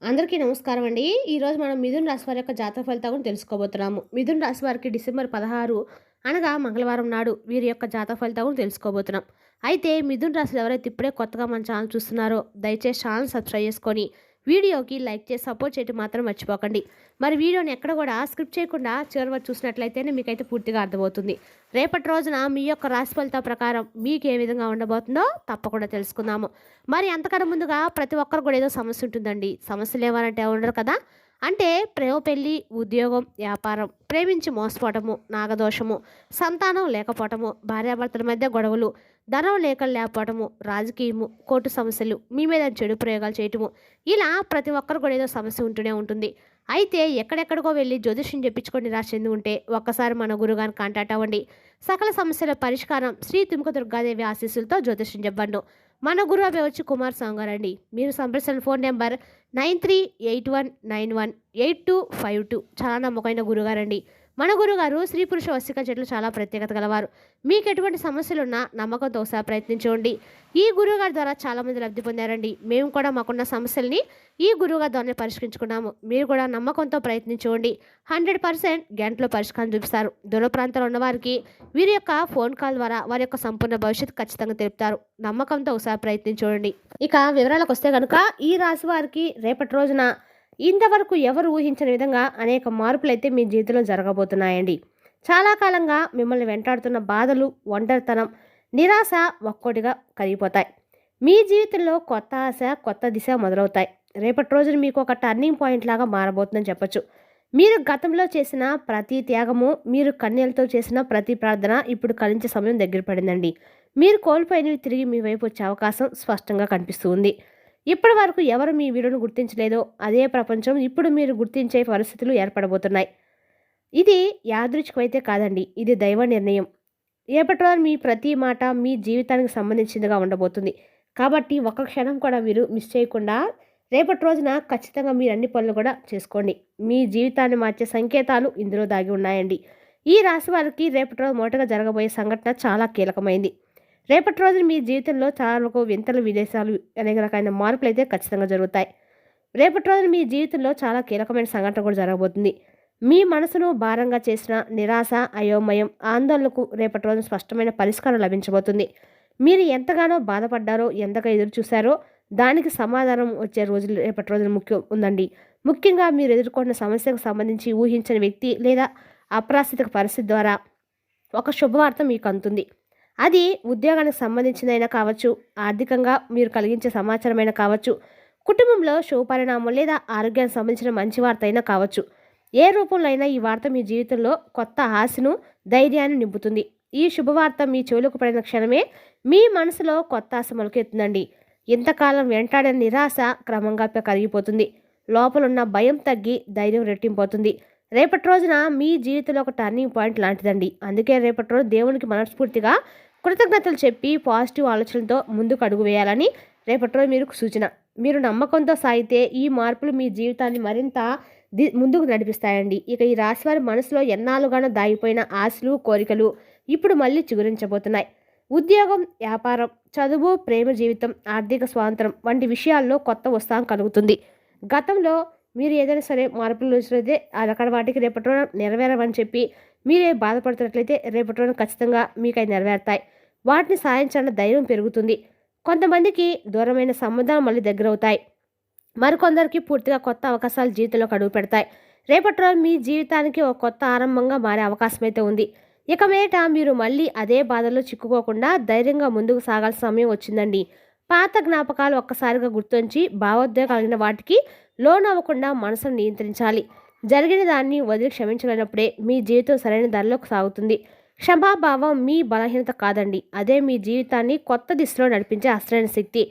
అందరికీ నమస్కారం అండి. ఈరోజు మనం మిథున రాశి వారి యొక్క జాతక ఫలితాలను గురించి తెలుసుకోబోతున్నాము. మిథున రాశి వారికి డిసెంబర్ 16 అనగా మంగళవారం నాడు వీరి యొక్క జాతక ఫలితాలను గురించి తెలుసుకోబోతున్నాం. అయితే మిథున రాశిలో ఎవరైతే ఇప్పుడే కొత్తగా మన ఛానల్ చూస్తున్నారో దయచేసి ఛానల్ సబ్స్క్రైబ్ చేసుకొని వీడియోకి లైక్ చేసి సపోర్ట్ చేయడం మాత్రం మర్చిపోకండి. మరి వీడియోని ఎక్కడ కూడా స్క్రిప్ట్ చేయకుండా చివరి వరకు చూసినట్లయితేనే మీకైతే పూర్తిగా అర్థమవుతుంది. రేపటి రోజున మీ యొక్క రాశి ఫలితాల ప్రకారం మీకు ఏ విధంగా ఉండబోతుందో తప్పకుండా తెలుసుకుందాము. మరి అంతకన్నా ముందుగా ప్రతి ఒక్కరు కూడా ఏదో సమస్య ఉంటుందండి. సమస్యలు ఏమనంటే ఉండరు కదా. అంటే ప్రేమ, పెళ్ళి, ఉద్యోగం, వ్యాపారం, ప్రేమించి మోసపోవటము, నాగదోషము, సంతానం లేకపోవటము, భార్యాభర్తల మధ్య గొడవలు, ధనం లేకపోవటము, రాజకీయము, కోర్టు సమస్యలు, మీ మీద చెడు ప్రయోగాలు చేయటము, ఇలా ప్రతి ఒక్కరు కూడా ఏదో సమస్య ఉంటూనే ఉంటుంది. అయితే ఎక్కడెక్కడికో వెళ్ళి జ్యోతిష్యం చెప్పించుకొని నిరాశ చెంది ఉంటే ఒక్కసారి మన గురుగారిని కాంటాక్ట్ అవ్వండి. సకల సమస్యల పరిష్కారం శ్రీ తుమ్క దుర్గాదేవి ఆశీస్సులతో జ్యోతిష్యం చెప్పండు. మన గురువు వచ్చి కుమార్ సాంగారండి. మీరు సంప్రదించిన ఫోన్ నెంబర్ 9381918252. చాలా నమ్మకమైన గురుగారండి. మన గురుగారు స్త్రీ పురుష వశిక చెట్లు చాలా ప్రత్యేకత గలవారు. మీకు ఎటువంటి సమస్యలున్నా నమ్మకంతో ఒకసారి ప్రయత్నించండి. ఈ గురువుగారి ద్వారా చాలామంది లబ్ధి పొందారండి. మేము కూడా మాకున్న సమస్యల్ని ఈ గురువుగారి ద్వారా పరిష్కరించుకున్నాము. మీరు కూడా నమ్మకంతో ప్రయత్నించండి. 100% గంటలో పరిష్కారం చూపిస్తారు. దూర ప్రాంతాల్లో ఉన్నవారికి వీరి యొక్క ఫోన్ కాల్ ద్వారా వారి యొక్క సంపూర్ణ భవిష్యత్తు ఖచ్చితంగా తెలుపుతారు. నమ్మకంతో ఒకసారి ప్రయత్నించండి. ఇక వివరాలకు వస్తే కనుక ఈ రాశి వారికి రేపటి రోజున ఇంతవరకు ఎవరు ఊహించని విధంగా అనేక మార్పులు అయితే మీ జీవితంలో జరగబోతున్నాయండి. చాలా కాలంగా మిమ్మల్ని వెంటాడుతున్న బాధలు, ఒంటరితనం, నిరాశ ఒక్కోటిగా కరిగిపోతాయి. మీ జీవితంలో కొత్త ఆశ, కొత్త దిశ మొదలవుతాయి. రేపటి రోజున మీకు ఒక టర్నింగ్ పాయింట్ లాగా మారబోతుందని చెప్పొచ్చు. మీరు గతంలో చేసిన ప్రతి త్యాగము, మీరు కన్యలతో చేసిన ప్రతి ప్రార్థన ఇప్పుడు కలించే సమయం దగ్గర పడిందండి. మీరు కోల్పోయినవి తిరిగి మీ వైపు వచ్చే అవకాశం స్పష్టంగా కనిపిస్తుంది. ఇప్పటి వరకు ఎవరు మీ విలువను గుర్తించలేదో అదే ప్రపంచం ఇప్పుడు మీరు గుర్తించే పరిస్థితులు ఏర్పడబోతున్నాయి. ఇది యాదృచ్ఛికమైతే కాదండి, ఇది దైవ నిర్ణయం. రేపటి రోజు మీ ప్రతి మాట మీ జీవితానికి సంబంధించిందిగా ఉండబోతుంది. కాబట్టి ఒక్క క్షణం కూడా మీరు మిస్ చేయకుండా రేపటి రోజున ఖచ్చితంగా మీరు అన్ని పనులు కూడా చేసుకోండి. మీ జీవితాన్ని మార్చే సంకేతాలు ఇందులో దాగి ఉన్నాయండి. ఈ రాశి వారికి రేపటి రోజు మొదటగా జరగబోయే సంఘటన చాలా కీలకమైంది. రేపటి రోజున మీ జీవితంలో చాలా వరకు వింతలు, విదేశాలు అనేక రకమైన మార్పులు అయితే ఖచ్చితంగా జరుగుతాయి. రేపటి రోజున మీ జీవితంలో చాలా కీలకమైన సంఘటన కూడా జరగబోతుంది. మీ మనసును భారంగా చేసిన నిరాశ, అయోమయం, ఆందోళనకు రేపటి రోజున స్పష్టమైన పరిష్కారం లభించబోతుంది. మీరు ఎంతగానో బాధపడ్డారో, ఎంతగా ఎదురు చూశారో దానికి సమాధానం వచ్చే రోజులు రేపటి రోజున ఉందండి. ముఖ్యంగా మీరు ఎదుర్కొన్న సమస్యకు సంబంధించి ఊహించని వ్యక్తి లేదా అప్రాస్థితిక పరిస్థితి ద్వారా ఒక శుభవార్త మీకు అందుతుంది. అది ఉద్యోగానికి సంబంధించిందైనా కావచ్చు, ఆర్థికంగా మీరు కలిగించే సమాచారమైనా కావచ్చు, కుటుంబంలో శుభపరిణామం లేదా ఆరోగ్యానికి సంబంధించిన మంచి వార్త అయినా కావచ్చు. ఏ రూపంలో అయినా ఈ వార్త మీ జీవితంలో కొత్త ఆశను, ధైర్యాన్ని నింపుతుంది. ఈ శుభవార్త మీ చెవులకు పడిన క్షణమే మీ మనసులో కొత్త ఆశ మొలకెత్తుందండి. ఇంతకాలం వెంటాడిన నిరాశ క్రమంగా కరిగిపోతుంది. లోపలున్న భయం తగ్గి ధైర్యం రెట్టింపోతుంది. రేపటి రోజున మీ జీవితంలో ఒక టర్నింగ్ పాయింట్ లాంటిదండి. అందుకే రేపటి రోజు దేవునికి మనస్ఫూర్తిగా కృతజ్ఞతలు చెప్పి పాజిటివ్ ఆలోచనలతో ముందుకు అడుగు వేయాలని రేపటి రోజు మీరు సూచన. మీరు నమ్మకంతో సాగితే ఈ మార్పులు మీ జీవితాన్ని మరింత ముందుకు నడిపిస్తాయండి. ఇక ఈ రాశివారి మనసులో ఎన్నాళ్ళుగానో దాగిపోయిన ఆశలు, కోరికలు ఇప్పుడు మళ్ళీ చిగురించబోతున్నాయి. ఉద్యోగం, వ్యాపారం, చదువు, ప్రేమ జీవితం, ఆర్థిక స్వాతంత్రం వంటి విషయాల్లో కొత్త ఉత్సాహం కలుగుతుంది. గతంలో మీరు ఏదైనా సరే మార్పులు వచ్చినట్లయితే అక్కడ వాటికి రేపటి రోజున నెరవేరవని చెప్పి మీరే బాధపడుతున్నట్లయితే రేపటి రోజున ఖచ్చితంగా మీకు అవి నెరవేరుతాయి. వాటిని సాధించాలన్న ధైర్యం పెరుగుతుంది. కొంతమందికి దూరమైన సంబంధాలు మళ్ళీ దగ్గరవుతాయి. మరికొందరికి పూర్తిగా కొత్త అవకాశాలు జీవితంలోకి అడుగు పెడతాయి. రేపటి రోజు మీ జీవితానికి ఒక కొత్త ఆరంభంగా మారే అవకాశం అయితే ఉంది. ఇక మీదట మీరు మళ్ళీ అదే బాధల్లో చిక్కుకోకుండా ధైర్యంగా ముందుకు సాగాల్సిన సమయం వచ్చిందండి. పాత జ్ఞాపకాలు ఒక్కసారిగా గుర్తుంచి భావోద్వేగం కలిగిన వాటికి లోనవ్వకుండా మనసును నియంత్రించాలి. జరిగిన దాన్ని వదిలి క్షమించలేనప్పుడే మీ జీవితం సరైన దారిలోకి సాగుతుంది. క్షమాభావం మీ బలహీనత కాదండి, అదే మీ జీవితాన్ని కొత్త దిశలో నడిపించే అసలైన శక్తి.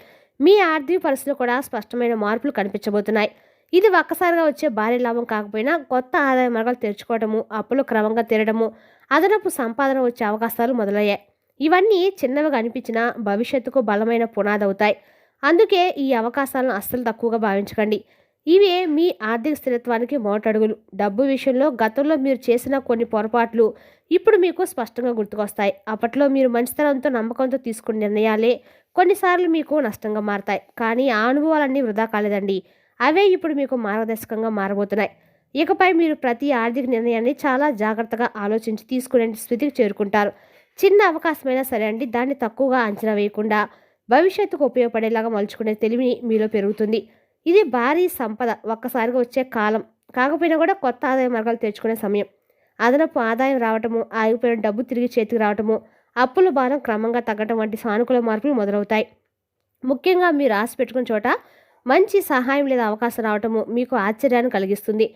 మీ ఆర్థిక పరిస్థితులు కూడా స్పష్టమైన మార్పులు కనిపించబోతున్నాయి. ఇది ఒక్కసారిగా వచ్చే భారీ లాభం కాకపోయినా కొత్త ఆదాయ మార్గాలు తెరుచుకోవడము, అప్పులు క్రమంగా తీరడము, అదనపు సంపాదన వచ్చే అవకాశాలు మొదలయ్యాయి. ఇవన్నీ చిన్నవిగా అనిపించినా భవిష్యత్తుకు బలమైన పునాది అవుతాయి. అందుకే ఈ అవకాశాలను అస్సలు తక్కువగా భావించకండి. ఇవే మీ ఆర్థిక స్థిరత్వానికి మోటడుగులు. డబ్బు విషయంలో గతంలో మీరు చేసిన కొన్ని పొరపాట్లు ఇప్పుడు మీకు స్పష్టంగా గుర్తుకొస్తాయి. అప్పట్లో మీరు మంచితనంతో, నమ్మకంతో తీసుకున్న నిర్ణయాలే కొన్నిసార్లు మీకు నష్టంగా మారతాయి. కానీ ఆ అనుభవాలన్నీ వృధా కాలేదండి. అవే ఇప్పుడు మీకు మార్గదర్శకంగా మారబోతున్నాయి. ఇకపై మీరు ప్రతి ఆర్థిక నిర్ణయాన్ని చాలా జాగ్రత్తగా ఆలోచించి తీసుకునే స్థితికి చేరుకుంటారు. చిన్న అవకాశమైనా సరే అండి, దాన్ని తక్కువగా అంచనా వేయకుండా భవిష్యత్తుకు ఉపయోగపడేలాగా మలుచుకునే తెలివి మీలో పెరుగుతుంది. ఇది భారీ సంపద ఒక్కసారిగా వచ్చే కాలం కాకపోయినా కూడా కొత్త ఆదాయ మార్గాలు తెచ్చుకునే సమయం. అదనపు ఆదాయం రావటము, ఆగిపోయిన డబ్బు తిరిగి చేతికి రావటము, అప్పుల భారం క్రమంగా తగ్గటం వంటి సానుకూల మార్పులు మొదలవుతాయి. ముఖ్యంగా మీరు ఆశ పెట్టుకున్న చోట మంచి సహాయం లేదా అవకాశం రావటము మీకు ఆశ్చర్యాన్ని కలిగిస్తుంది.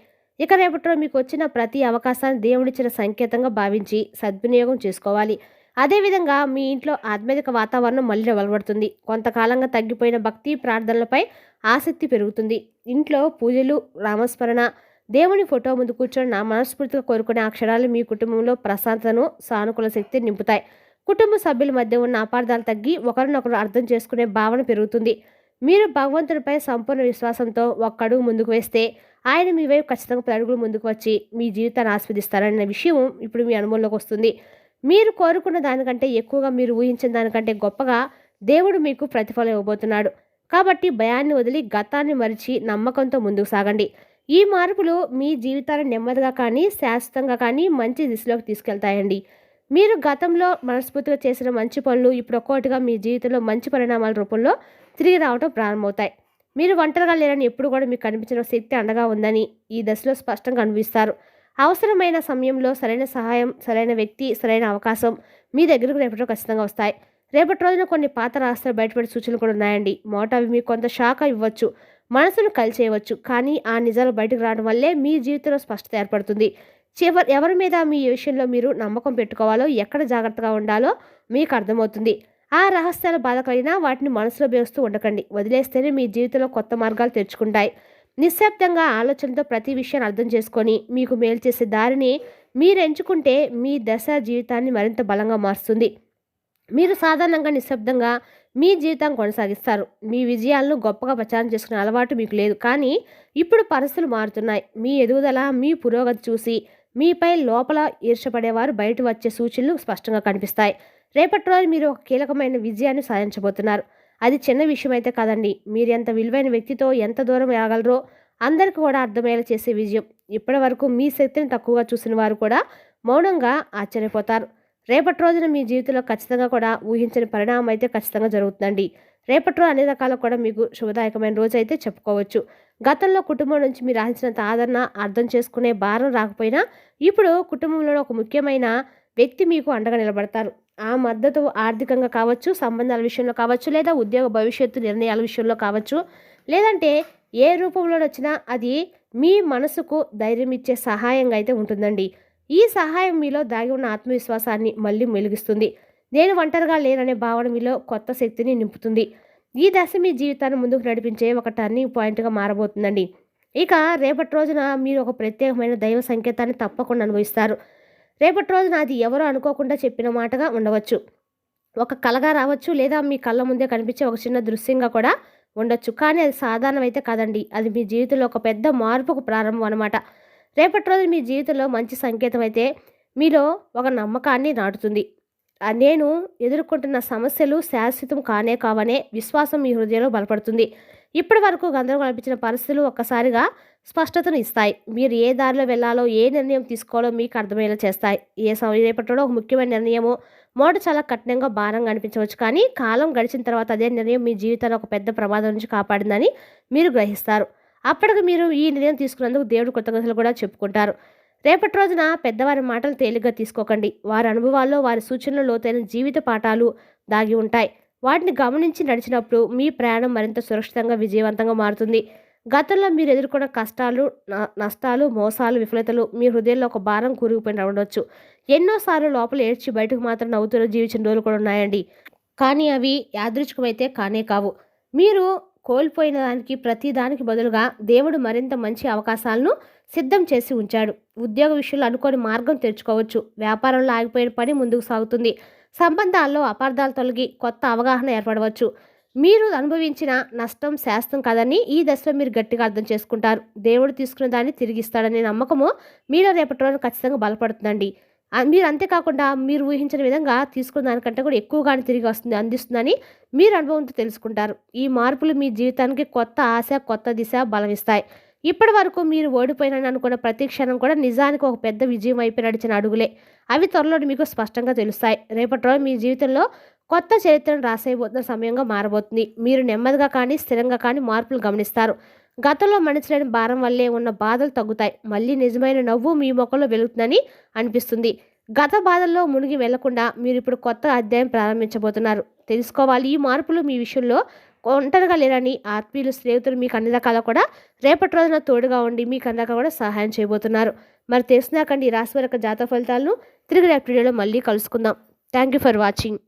ఇక రేపటిలో మీకు వచ్చిన ప్రతి అవకాశాన్ని దేవుడిచ్చిన సంకేతంగా భావించి సద్వినియోగం చేసుకోవాలి. అదేవిధంగా మీ ఇంట్లో ఆధ్యాత్మిక వాతావరణం మళ్ళీ వెలువడుతుంది. కొంతకాలంగా తగ్గిపోయిన భక్తి ప్రార్థనలపై ఆసక్తి పెరుగుతుంది. ఇంట్లో పూజలు, రామస్మరణ, దేవుని ఫోటో ముందు కూర్చొని నా మనస్ఫూర్తిగా కోరుకునే ఆ క్షణాలు మీ కుటుంబంలో ప్రశాంతతను, సానుకూల శక్తిని నింపుతాయి. కుటుంబ సభ్యుల మధ్య ఉన్న అపార్థాలు తగ్గి ఒకరినొకరు అర్థం చేసుకునే భావన పెరుగుతుంది. మీరు భగవంతుడిపై సంపూర్ణ విశ్వాసంతో ఒక్క అడుగు ముందుకు వేస్తే ఆయన మీ వైపు ఖచ్చితంగా 10 అడుగులు ముందుకు వచ్చి మీ జీవితాన్ని ఆస్వాదిస్తారనే విషయం ఇప్పుడు మీ అనుభవంలోకి వస్తుంది. మీరు కోరుకున్న దానికంటే ఎక్కువగా, మీరు ఊహించిన దానికంటే గొప్పగా దేవుడు మీకు ప్రతిఫలం ఇవ్వబోతున్నాడు. కాబట్టి భయాన్ని వదిలి గతాన్ని మరిచి నమ్మకంతో ముందుకు సాగండి. ఈ మార్పులు మీ జీవితాన్ని నెమ్మదిగా కానీ శాశ్వతంగా కానీ మంచి దిశలోకి తీసుకెళ్తాయండి. మీరు గతంలో మనస్ఫూర్తిగా చేసిన మంచి పనులు ఇప్పుడు ఒక్కొక్కటిగా మీ జీవితంలో మంచి పరిణామాల రూపంలో తిరిగి రావడం ప్రారంభమవుతాయి. మీరు ఒంటరిగా లేరని, ఎప్పుడు కూడా మీకు కనిపించిన శక్తి అండగా ఉందని ఈ దశలో స్పష్టంగా అనిపిస్తారు. అవసరమైన సమయంలో సరైన సహాయం, సరైన వ్యక్తి, సరైన అవకాశం మీ దగ్గరకు రేపటిలో ఖచ్చితంగా వస్తాయి. రేపటి రోజున కొన్ని పాత రహస్యాలు బయటపడే సూచనలు కూడా ఉన్నాయండి. అవి మీకు కొంత షాక్ ఇవ్వచ్చు, మనసును కలిచేయవచ్చు. కానీ ఆ నిజాలు బయటకు రావడం వల్లే మీ జీవితంలో స్పష్టత ఏర్పడుతుంది. ఎవరి మీద మీ విషయంలో మీరు నమ్మకం పెట్టుకోవాలో, ఎక్కడ జాగ్రత్తగా ఉండాలో మీకు అర్థమవుతుంది. ఆ రహస్యాలు బాధ కలిగినా వాటిని మనసులో వేస్తూ ఉండకండి. వదిలేస్తేనే మీ జీవితంలో కొత్త మార్గాలు తెరుచుకుంటాయి. నిశ్శబ్దంగా ఆలోచనతో ప్రతి విషయాన్ని అర్థం చేసుకొని మీకు మేలు చేసే దారిని మీరు ఎంచుకుంటే మీ దశ జీవితాన్ని మరింత బలంగా మారుస్తుంది. మీరు సాధారణంగా నిశ్శబ్దంగా మీ జీవితాన్ని కొనసాగిస్తారు. మీ విజయాలను గొప్పగా ప్రచారం చేసుకునే అలవాటు మీకు లేదు. కానీ ఇప్పుడు పరిస్థితులు మారుతున్నాయి. మీ ఎదుగుదల, మీ పురోగతి చూసి మీపై లోపల ఈర్షపడేవారు బయట వచ్చే సూచనలు స్పష్టంగా కనిపిస్తాయి. రేపటి రోజు మీరు ఒక కీలకమైన విజయాన్ని సాధించబోతున్నారు. అది చిన్న విషయం అయితే కాదండి. మీరు ఎంత విలువైన వ్యక్తితో ఎంత దూరం వెళ్ళగలరో అందరికీ కూడా అర్థమయ్యేలా చేసే విజయం. ఇప్పటి వరకు మీ శక్తిని తక్కువగా చూసిన వారు కూడా మౌనంగా ఆశ్చర్యపోతారు. రేపటి రోజున మీ జీవితంలో ఖచ్చితంగా కూడా ఊహించని పరిణామం అయితే ఖచ్చితంగా జరుగుతుందండి. రేపటి రోజు అన్ని రకాల కూడా మీకు శుభదాయకమైన రోజు అయితే చెప్పుకోవచ్చు. గతంలో కుటుంబం నుంచి మీరు ఆశించినంత ఆదరణ, అర్థం చేసుకునే భారం రాకపోయినా ఇప్పుడు కుటుంబంలో ఒక ముఖ్యమైన వ్యక్తి మీకు అండగా నిలబడతారు. ఆ మద్దతు ఆర్థికంగా కావచ్చు, సంబంధాల విషయంలో కావచ్చు, లేదా ఉద్యోగ భవిష్యత్తు నిర్ణయాల విషయంలో కావచ్చు, లేదంటే ఏ రూపంలో వచ్చినా అది మీ మనసుకు ధైర్యం ఇచ్చే సహాయంగా అయితే ఉంటుందండి. ఈ సహాయం మీలో దాగి ఉన్న ఆత్మవిశ్వాసాన్ని మళ్ళీ వెలిగిస్తుంది. నేను ఒంటరిగా లేననే భావన మీలో కొత్త శక్తిని నింపుతుంది. ఈ దశ మీ జీవితాన్ని ముందుకు నడిపించే ఒక టర్నింగ్ పాయింట్గా మారబోతుందండి. ఇక రేపటి రోజున మీరు ఒక ప్రత్యేకమైన దైవ సంకేతాన్ని తప్పకుండా అనుభవిస్తారు. రేపటి రోజున అది ఎవరో అనుకోకుండా చెప్పిన మాటగా ఉండవచ్చు, ఒక కలగా రావచ్చు, లేదా మీ కళ్ళ ముందే కనిపించే ఒక చిన్న దృశ్యంగా కూడా ఉండొచ్చు. కానీ అది సాధారణం అయితే కాదండి. అది మీ జీవితంలో ఒక పెద్ద మార్పుకు ప్రారంభం అన్నమాట. రేపటి రోజు మీ జీవితంలో మంచి సంకేతం అయితే మీలో ఒక నమ్మకాన్ని నాటుతుంది. నేను ఎదుర్కొంటున్న సమస్యలు శాశ్వతం కానే కావనే విశ్వాసం మీ హృదయంలో బలపడుతుంది. ఇప్పటి వరకు గందరగోళం అనిపించిన పరిస్థితులు ఒక్కసారిగా స్పష్టతను ఇస్తాయి. మీరు ఏ దారిలో వెళ్ళాలో, ఏ నిర్ణయం తీసుకోవాలో మీకు అర్థమయ్యేలా చేస్తాయి. రేపటిలో ఒక ముఖ్యమైన నిర్ణయము మొదట చాలా కఠినంగా, భారంగా అనిపించవచ్చు. కానీ కాలం గడిచిన తర్వాత అదే నిర్ణయం మీ జీవితాన్ని ఒక పెద్ద ప్రమాదం నుంచి కాపాడిందని మీరు గ్రహిస్తారు. అప్పటికి మీరు ఈ నిర్ణయం తీసుకున్నందుకు దేవుడు కృతజ్ఞతలు కూడా చెప్పుకుంటారు. రేపటి రోజున పెద్దవారి మాటలు తేలిగ్గా తీసుకోకండి. వారి అనుభవాల్లో, వారి సూచనలో లోతైన జీవిత పాఠాలు దాగి ఉంటాయి. వాటిని గమనించి నడిచినప్పుడు మీ ప్రయాణం మరింత సురక్షితంగా, విజయవంతంగా మారుతుంది. గతంలో మీరు ఎదుర్కొన్న కష్టాలు, నష్టాలు, మోసాలు, విఫలతలు మీ హృదయంలో ఒక భారం కూరుకుపోయి ఉండవచ్చు. ఎన్నోసార్లు లోపల ఏడ్చి బయటకు మాత్రం నవ్వుతూ జీవించిన రోజులు కూడా ఉన్నాయండి. కానీ అవి యాదృచ్ఛికమైతే కానే కావు. మీరు కోల్పోయిన దానికి, ప్రతి దానికి బదులుగా దేవుడు మరింత మంచి అవకాశాలను సిద్ధం చేసి ఉంచాడు. ఉద్యోగ విషయంలో అనుకోని మార్గం తెరుచుకోవచ్చు. వ్యాపారంలో ఆగిపోయిన పని ముందుకు సాగుతుంది. సంబంధాల్లో అపార్థాలు తొలగి కొత్త అవగాహన ఏర్పడవచ్చు. మీరు అనుభవించిన నష్టం శాశ్వతం కాదని ఈ దశలో మీరు గట్టిగా అర్థం చేసుకుంటారు. దేవుడు తీసుకున్న దాన్ని తిరిగిస్తాడనే నమ్మకము మీలో రేపటి రోజున ఖచ్చితంగా బలపడుతుందండి. మీరు అంతేకాకుండా మీరు ఊహించిన విధంగా తీసుకున్న దానికంటే కూడా ఎక్కువగానే తిరిగి అందిస్తుందని మీరు అనుభవంతో తెలుసుకుంటారు. ఈ మార్పులు మీ జీవితానికి కొత్త ఆశ, కొత్త దిశ, బలమిస్తాయి. ఇప్పటి వరకు మీరు ఓడిపోయినని అనుకున్న ప్రతి క్షణం కూడా నిజానికి ఒక పెద్ద విజయం వైపు నడిచిన అడుగులే. అవి త్వరలో మీకు స్పష్టంగా తెలుస్తాయి. రేపటి రోజు మీ జీవితంలో కొత్త చరిత్రను రాసేయబోతున్న సమయంగా మారబోతుంది. మీరు నెమ్మదిగా కానీ స్థిరంగా కానీ మార్పులు గమనిస్తారు. గతంలో మణించలేని భారం వల్లే ఉన్న బాధలు తగ్గుతాయి. మళ్ళీ నిజమైన నవ్వు మీ ముఖంలో వెలుగుతుందని అనిపిస్తుంది. గత బాధల్లో మునిగి వెళ్లకుండా మీరు ఇప్పుడు కొత్త అధ్యాయం ప్రారంభించబోతున్నారు. తెలుసుకోవాలి, ఈ మార్పులు మీ విషయంలో ఒంటరిగా లేరని. ఆత్మీయులు, స్నేహితులు మీకు అన్ని రకాల కూడా రేపటి రోజున తోడుగా ఉండి మీకు అన్ని రకాల కూడా సహాయం చేయబోతున్నారు. మరి తెలిసినాకండి ఈ రాశి వారి యొక్క జాతక ఫలితాలను తిరిగి రేపటి వీడియోలో మళ్ళీ కలుసుకుందాం. Thank you for watching.